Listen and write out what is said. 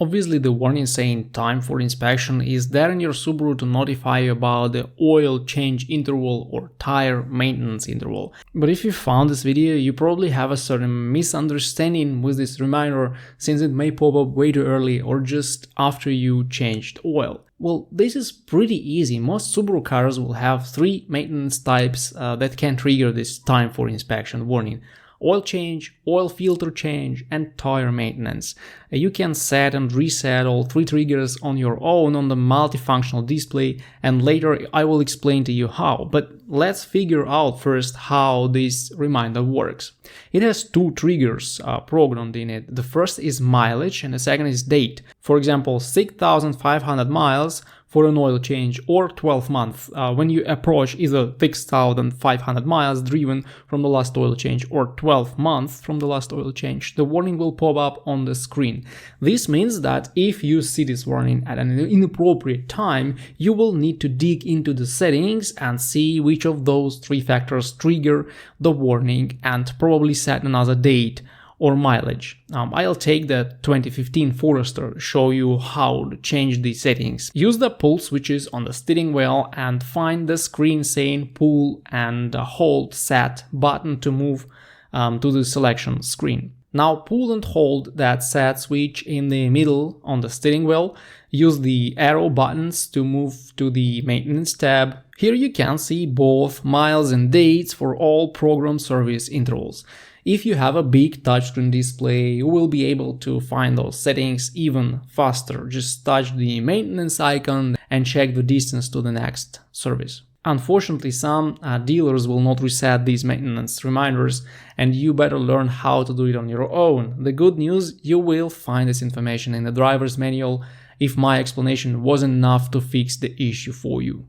Obviously, the warning saying time for inspection is there in your Subaru to notify you about the oil change interval or tire maintenance interval. But if you found this video, you probably have a certain misunderstanding with this reminder, since it may pop up way too early or just after you changed oil. Well, this is pretty easy. Most Subaru cars will have 3 maintenance types that can trigger this time for inspection warning: oil change, oil filter change, and tire maintenance. You can set and reset all 3 triggers on your own on the multifunctional display, and later I will explain to you how. But let's figure out first how this reminder works. It has 2 triggers programmed in it. The first is mileage and the second is date. For example, 6,500 miles for an oil change, or 12 months when you approach either 6,500 miles driven from the last oil change or 12 months from the last oil change. The warning will pop up on the screen. This means that if you see this warning at an inappropriate time, you will need to dig into the settings and see which of those 3 factors trigger the warning and probably set another date or mileage. I'll take the 2015 Forester, show you how to change the settings. Use the pull switches on the steering wheel and find the screen saying pull and hold set button to move to the selection screen. Now pull and hold that set switch in the middle on the steering wheel. Use the arrow buttons to move to the maintenance tab. Here you can see both miles and dates for all program service intervals. If you have a big touchscreen display, you will be able to find those settings even faster. Just touch the maintenance icon and check the distance to the next service. Unfortunately, some dealers will not reset these maintenance reminders, and you better learn how to do it on your own. The good news, you will find this information in the driver's manual if my explanation wasn't enough to fix the issue for you.